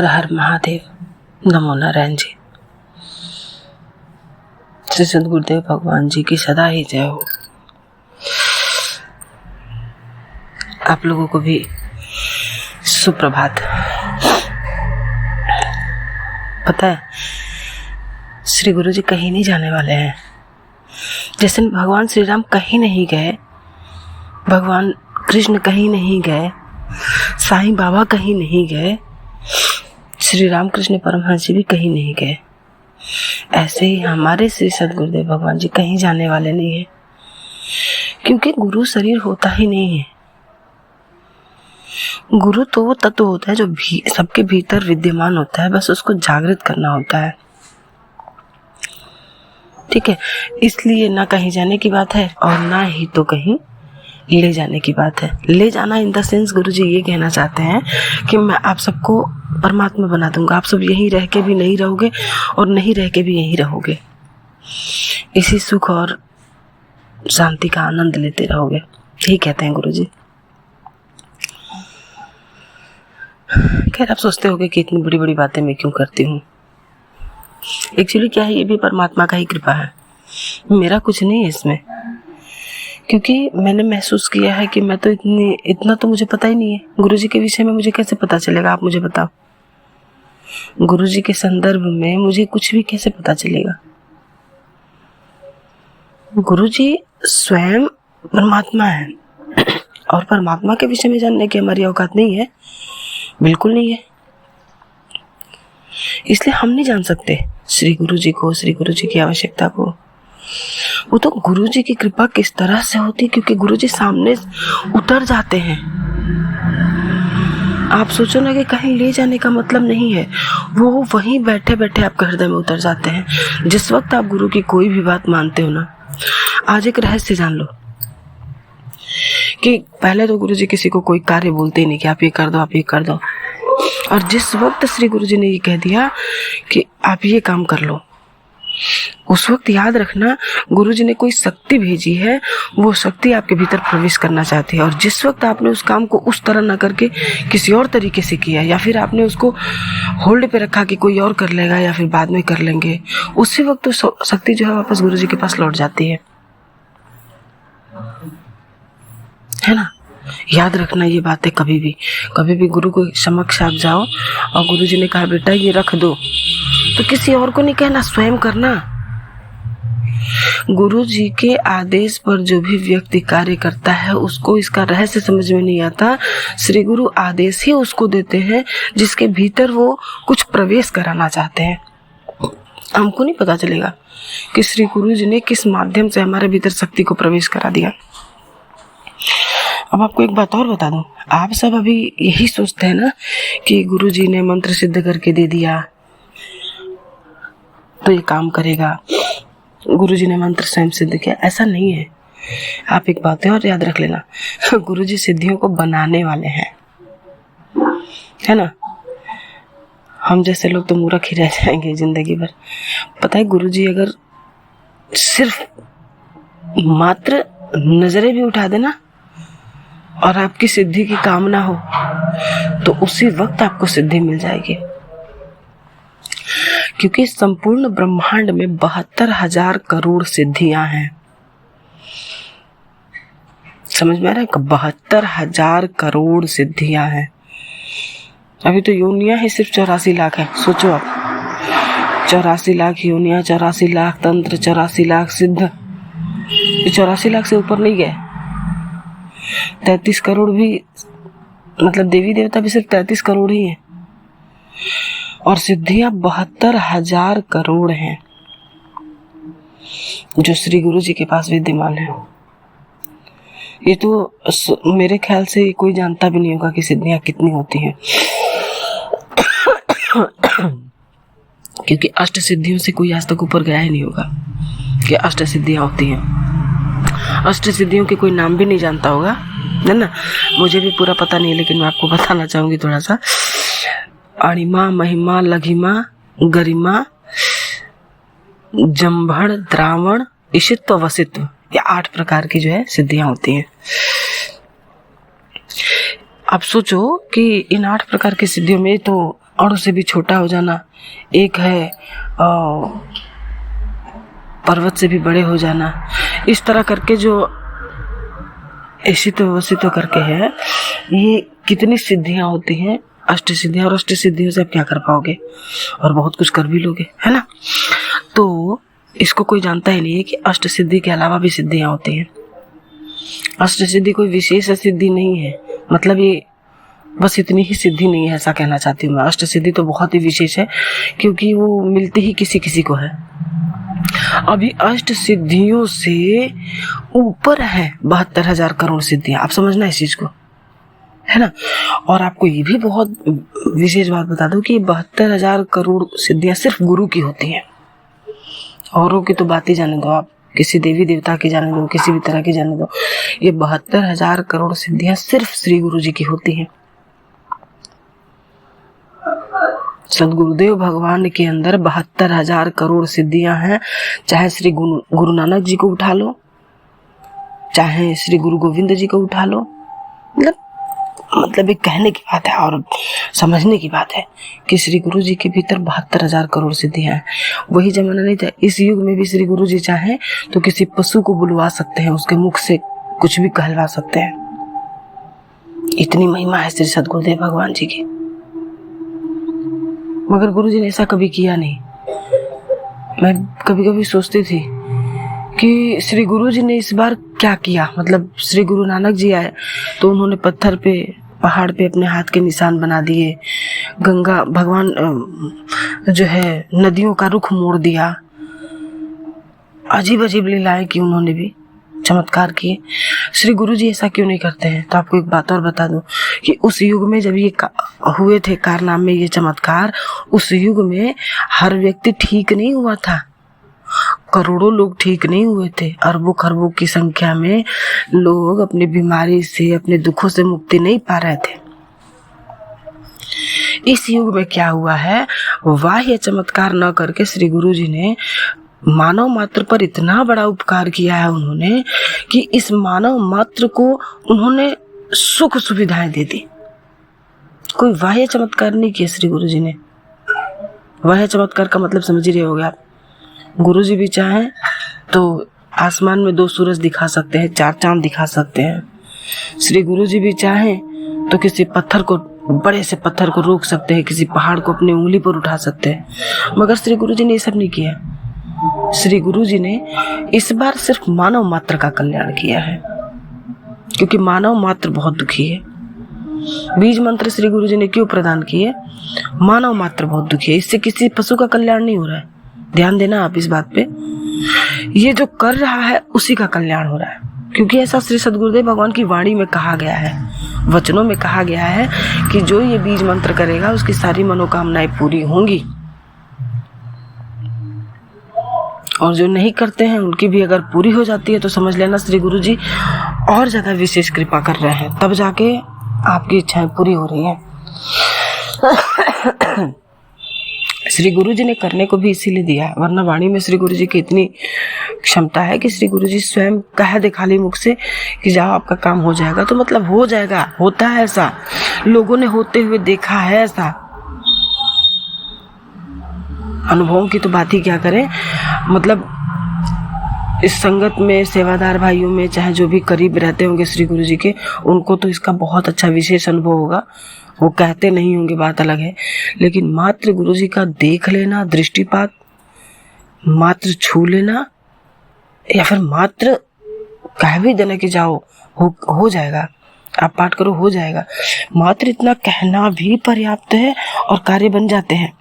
हर हर महादेव। नमो नारायण जी। श्री सद्गुरुदेव भगवान जी की सदा ही जय हो। आप लोगों को भी सुप्रभात। पता है, श्री गुरु जी कहीं नहीं जाने वाले हैं। जैसे भगवान श्री राम कहीं नहीं गए, भगवान कृष्ण कहीं नहीं गए, साईं बाबा कहीं नहीं गए, श्री राम कृष्ण परमहंस जी भी कहीं नहीं गए, ऐसे ही हमारे श्री सद्गुरुदेव भगवान जी कहीं जाने वाले नहीं हैं। क्योंकि गुरु शरीर होता ही नहीं है। गुरु तो वो तत्व होता है जो सबके भीतर विद्यमान होता है, बस उसको जागृत करना होता है। ठीक है, इसलिए ना कहीं जाने की बात है और ना ही तो कहीं ले जाने की बात है। ले जाना इन द सेंस गुरु जी ये कहना चाहते हैं कि मैं आप सबको परमात्मा बना दूंगा, आप सब यहीं रह के भी नहीं रहोगे और नहीं रह के भी यहीं रहोगे, इसी सुख और शांति का आनंद लेते रहोगे। यही कहते हैं गुरु जी। खैर, आप सोचते होगे कि इतनी बड़ी बड़ी बातें मैं क्यों करती हूँ। एक्चुअली क्या है, ये भी परमात्मा का ही कृपा है, मेरा कुछ नहीं है इसमें। क्योंकि मैंने महसूस किया है कि मैं तो इतना तो मुझे पता ही नहीं है। गुरुजी के विषय में मुझे कैसे पता चलेगा, आप मुझे बताओ। गुरुजी के संदर्भ में मुझे कुछ भी कैसे पता चलेगा। गुरुजी स्वयं परमात्मा है और परमात्मा के विषय में जानने की हमारी औकात नहीं है, बिल्कुल नहीं है। इसलिए हम नहीं जान सकते श्री गुरु जी को, श्री गुरु जी की आवश्यकता को। वो तो गुरु जी की कृपा किस तरह से होती, क्योंकि गुरु जी सामने उतर जाते हैं। आप सोचो ना कि कहीं ले जाने का मतलब नहीं है, वो वहीं बैठे बैठे आपके हृदय में उतर जाते हैं। जिस वक्त आप गुरु की कोई भी बात मानते हो ना, आज एक रहस्य जान लो कि पहले तो गुरु जी किसी को कोई कार्य बोलते ही नहीं कि आप ये कर दो, आप ये कर दो। और जिस वक्त श्री गुरु जी ने ये कह दिया कि आप ये काम कर लो, उस वक्त याद रखना गुरु जी ने कोई शक्ति भेजी है, वो शक्ति आपके भीतर प्रवेश करना चाहती है। और जिस वक्त आपने उस काम को उस तरह ना करके किसी और तरीके से किया, या फिर आपने उसको होल्ड पे रखा कि कोई और कर लेगा या फिर बाद में कर लेंगे, उसी वक्त तो शक्ति जो है वापस गुरु जी के पास लौट जाती है ना। याद रखना ये बातें। कभी भी गुरु को समक्ष आप जाओ और गुरु जी ने कहा बेटा ये रख दो, तो किसी और को नहीं कहना, स्वयं करना। गुरु जी के आदेश पर जो भी व्यक्ति कार्य करता है उसको इसका रहस्य समझ में नहीं आता। श्री गुरु आदेश ही उसको देते हैं जिसके भीतर वो कुछ प्रवेश कराना चाहते हैं। हमको नहीं पता चलेगा कि श्री गुरु जी ने किस माध्यम से हमारे भीतर शक्ति को प्रवेश करा दिया। अब आपको एक बात और बता दूं, आप सब अभी यही सोचते हैं ना कि गुरु जी ने मंत्र सिद्ध करके दे दिया तो ये काम करेगा, गुरु जी ने मंत्र स्वयं सिद्ध किया। ऐसा नहीं है। आप एक बात और याद रख लेना, गुरु जी सिद्धियों को बनाने वाले हैं, है ना। हम जैसे लोग तो मूर्ख ही रह जाएंगे जिंदगी भर। पता है, गुरु जी अगर सिर्फ मात्र नजरें भी उठा देना और आपकी सिद्धि की कामना हो तो उसी वक्त आपको सिद्धि मिल जाएगी। क्योंकि संपूर्ण ब्रह्मांड में 72,000 करोड़ सिद्धियां हैं। समझ में आ रहा है? 72,000 करोड़ सिद्धियां हैं। अभी तो योनियां ही सिर्फ 84 लाख है। सोचो आप, 84 लाख योनियां, 84 लाख तंत्र, 84 लाख सिद्ध। 84 लाख से ऊपर नहीं गए। 33 करोड़ भी, मतलब देवी देवता भी सिर्फ 33 करोड़ ही है और सिद्धियां 72,000 करोड़ हैं जो श्री गुरु जी के पास विद्यमान है। ये तो मेरे ख्याल से कोई जानता भी नहीं होगा कि सिद्धियां कितनी होती हैं। क्योंकि अष्ट सिद्धियों से कोई आज तक ऊपर गया ही नहीं होगा कि अष्ट सिद्धियां होती हैं। अष्ट सिद्धियों के कोई नाम भी नहीं जानता होगा, है ना। मुझे भी पूरा पता नहीं, लेकिन मैं आपको बताना चाहूंगी थोड़ा सा। अणिमा, महिमा, लघिमा, गरिमा, जंभड़, द्रावण, ईशित्व, वसित्व, ये 8 प्रकार की जो है सिद्धियां होती हैं। अब सोचो कि इन 8 प्रकार की सिद्धियों में तो अणु से भी छोटा हो जाना, एक है पर्वत से भी बड़े हो जाना। इस तरह करके जो ऐसित वसित करके है, ये कितनी सिद्धियां होती हैं, अष्ट सिद्धियां। और अष्ट सिद्धियों से आप क्या कर पाओगे, और बहुत कुछ कर भी लोगे, है ना। तो इसको कोई जानता ही नहीं है कि अष्ट सिद्धि के अलावा भी सिद्धियां होती हैं। अष्ट सिद्धि कोई विशेष सिद्धि नहीं है, मतलब ये बस इतनी ही सिद्धि नहीं है, ऐसा कहना चाहती हूँ मैं। अष्ट सिद्धि तो बहुत ही विशेष है, क्योंकि वो मिलती ही किसी किसी को है। अभी अष्ट सिद्धियों से ऊपर है 72,000 करोड़ सिद्धियां। आप समझना इस चीज को, है ना। और आपको ये भी बहुत विशेष बात बता दूं कि 72,000 करोड़ सिद्धियां सिर्फ गुरु की होती हैं। औरों की तो बात ही जाने दो, आप किसी देवी देवता की जाने दो, किसी भी तरह की जाने दो, ये 72,000 करोड़ सिद्धियां सिर्फ श्री गुरु जी की होती हैं। सदगुरुदेव भगवान के अंदर 72,000 करोड़ सिद्धियां हैं। चाहे श्री गुरु नानक जी को उठा लो, चाहे श्री गुरु गोविंद जी को उठा लो, मतलब एक कहने की बात है और समझने की बात है कि श्री गुरु जी के भीतर 72,000 करोड़ सिद्धियां हैं। वही जमाना नहीं था। इस युग में भी श्री गुरु जी चाहे तो किसी पशु को बुलवा सकते हैं, उसके मुख से कुछ भी कहलवा सकते हैं। इतनी महिमा है श्री सदगुरुदेव भगवान जी की। मगर गुरु जी ने ऐसा कभी किया नहीं। मैं कभी कभी सोचती थी कि श्री गुरु जी ने इस बार क्या किया। मतलब श्री गुरु नानक जी आए तो उन्होंने पत्थर पे, पहाड़ पे अपने हाथ के निशान बना दिए। गंगा भगवान जो है नदियों का रुख मोड़ दिया। अजीब अजीब लीलाएं की उन्होंने भी, चमत्कार किए। श्री गुरु जी ऐसा क्यों नहीं करते हैं। तो आपको एक बात और बता दूं कि उस युग में जब ये हुए थे कारनामे, ये चमत्कार, उस युग में हर व्यक्ति ठीक नहीं हुआ था। करोड़ों लोग ठीक नहीं हुए थे। अरबों खरबों की संख्या में लोग अपनी बीमारी से, अपने दुखों से मुक्ति नहीं पा रहे थे। इस युग में क्या हुआ है, बाह्य चमत्कार न करके श्री गुरु जी ने मानव मात्र पर इतना बड़ा उपकार किया है उन्होंने, कि इस मानव मात्र को उन्होंने सुख सुविधाएं दे दी। कोई बाह्य चमत्कार नहीं किया श्री गुरु जी ने। बाह्य चमत्कार का मतलब समझ ही रहे होगे आप। गुरु जी भी चाहें तो आसमान में 2 सूरज दिखा सकते हैं, 4 चांद दिखा सकते हैं। श्री गुरु जी भी चाहें तो किसी पत्थर को, बड़े से पत्थर को रोक सकते हैं, किसी पहाड़ को अपनी उंगली पर उठा सकते हैं। मगर श्री गुरु जी ने ये सब नहीं किया। श्री गुरु जी ने इस बार सिर्फ मानव मात्र का कल्याण किया है, क्योंकि मानव मात्र बहुत दुखी है। बीज मंत्र श्री गुरु जी ने क्यों प्रदान किए, मानव मात्र बहुत दुखी है। इससे किसी पशु का कल्याण नहीं हो रहा है। ध्यान देना आप इस बात पे। ये जो कर रहा है उसी का कल्याण हो रहा है, क्योंकि ऐसा श्री सदगुरुदेव भगवान की वाणी में कहा गया है, वचनों में कहा गया है कि जो ये बीज मंत्र करेगा उसकी सारी मनोकामनाएं पूरी होंगी, और जो नहीं करते हैं उनकी भी अगर पूरी हो जाती है तो समझ लेना श्री गुरु जी और ज्यादा विशेष कृपा कर रहे हैं, तब जाके आपकी इच्छाएं पूरी हो रही हैं। श्री गुरु जी ने करने को भी इसीलिए दिया है, वरना वाणी में श्री गुरु जी की इतनी क्षमता है कि श्री गुरु जी स्वयं कह दे खाली मुख से कि जाओ आपका काम हो जाएगा, तो मतलब हो जाएगा। होता है ऐसा, लोगों ने होते हुए देखा है ऐसा। अनुभवों की तो बात ही क्या करें। मतलब इस संगत में, सेवादार भाइयों में, चाहे जो भी करीब रहते होंगे श्री गुरु जी के, उनको तो इसका बहुत अच्छा विशेष अनुभव होगा। वो कहते नहीं होंगे, बात अलग है, लेकिन मात्र गुरु जी का देख लेना, दृष्टिपात, मात्र छू लेना, या फिर मात्र कह भी देना कि जाओ हो जाएगा, आप पाठ करो हो जाएगा, मात्र इतना कहना भी पर्याप्त है और कार्य बन जाते हैं।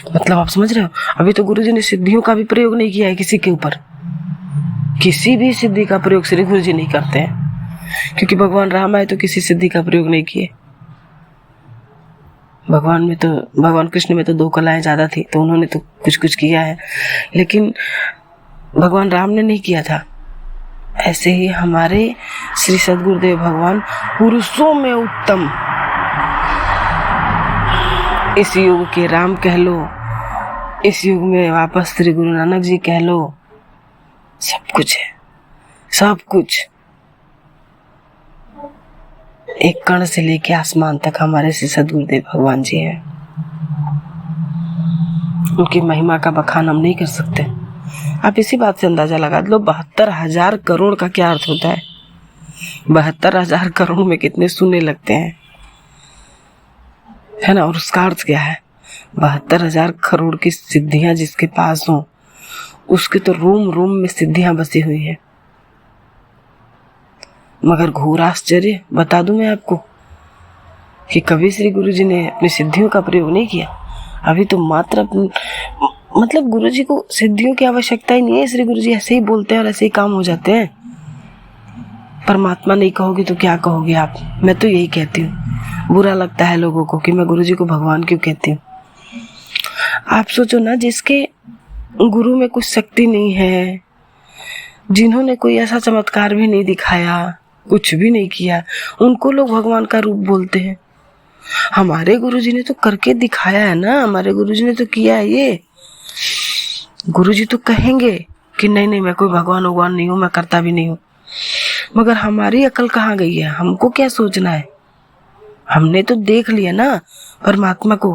मतलब आप समझ रहे हो। अभी तो गुरु जी ने सिद्धियों का भी प्रयोग नहीं किया है किसी के ऊपर। किसी भी सिद्धि का प्रयोग श्री गुरु जी नहीं करते हैं, क्योंकि भगवान राम आए तो किसी सिद्धि का प्रयोग नहीं किए। भगवान कृष्ण में तो 2 कलाएं ज्यादा थी, तो उन्होंने तो कुछ कुछ किया है, लेकिन भगवान राम ने नहीं किया था। ऐसे ही हमारे श्री सदगुरुदेव भगवान पुरुषों में उत्तम, इस युग के राम कह लो, इस युग में वापस श्री गुरु नानक जी कह लो, सब कुछ है, सब कुछ। एक कण से लेके आसमान तक हमारे श्री सद्गुरुदेव भगवान जी हैं। उनकी महिमा का बखान हम नहीं कर सकते। आप इसी बात से अंदाजा लगा लो 72,000 करोड़ का क्या अर्थ होता है। 72,000 करोड़ में कितने शून्य लगते हैं, है ना। और उसका अर्थ क्या है, 72,000 करोड़ की सिद्धियां जिसके पास हो उसके तो रोम रोम में सिद्धियां बसी हुई है। मगर घोर आश्चर्य बता दूं मैं आपको कि कभी श्री गुरु जी ने अपनी सिद्धियों का प्रयोग नहीं किया। अभी तो मात्र मतलब गुरु जी को सिद्धियों की आवश्यकता ही नहीं है। श्री गुरु जी ऐसे ही बोलते हैं और ऐसे ही काम हो जाते हैं। परमात्मा नहीं कहोगे तो क्या कहोगे आप। मैं तो यही कहती हूँ। बुरा लगता है लोगों को कि मैं गुरु जी को भगवान क्यों कहती हूँ। आप सोचो ना, जिसके गुरु में कुछ शक्ति नहीं है, जिन्होंने कोई ऐसा चमत्कार भी नहीं दिखाया, कुछ भी नहीं किया, उनको लोग भगवान का रूप बोलते हैं। हमारे गुरुजी ने तो करके दिखाया है ना, हमारे गुरुजी ने तो किया है ये। गुरुजी तो कहेंगे कि नहीं नहीं मैं कोई भगवान नहीं हूँ, मैं करता भी नहीं हूँ। मगर हमारी अकल कहाँ गई है, हमको क्या सोचना है। हमने तो देख लिया ना परमात्मा को।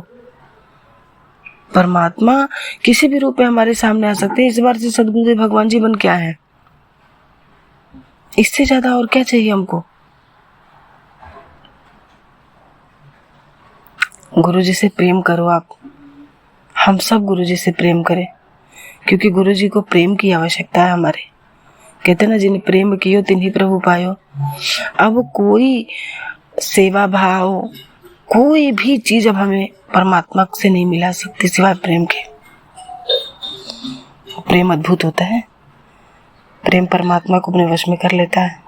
परमात्मा किसी भी रूप में हमारे सामने आ सकते हैं। इस बार से सद्गुरुदेव भगवान जी बन क्या है, इससे ज्यादा और क्या चाहिए हमको। गुरुजी से प्रेम करो आप। हम सब गुरुजी से प्रेम करें, क्योंकि गुरुजी को प्रेम की आवश्यकता है हमारे। कहते ना, जिन्हें प्रेम कियो तिन्हीं प्रभु पायो। अब कोई सेवा भाव, कोई भी चीज अब हमें परमात्मा से नहीं मिला सकती सिवाय प्रेम के। प्रेम अद्भुत होता है। प्रेम परमात्मा को अपने वश में कर लेता है।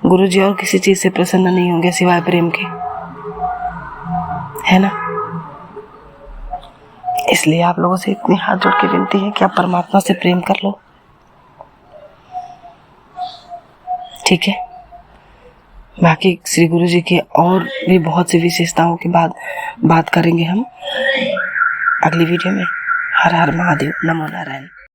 गुरुजी और किसी चीज से प्रसन्न नहीं होंगे सिवाय प्रेम के, है ना। इसलिए आप लोगों से इतनी हाथ जोड़ के विनती है कि आप परमात्मा से प्रेम कर लो, ठीक है। बाकी श्री गुरु जी की और भी बहुत सी विशेषताओं के बाद बात करेंगे हम अगली वीडियो में। हर हर महादेव, नमो नारायण।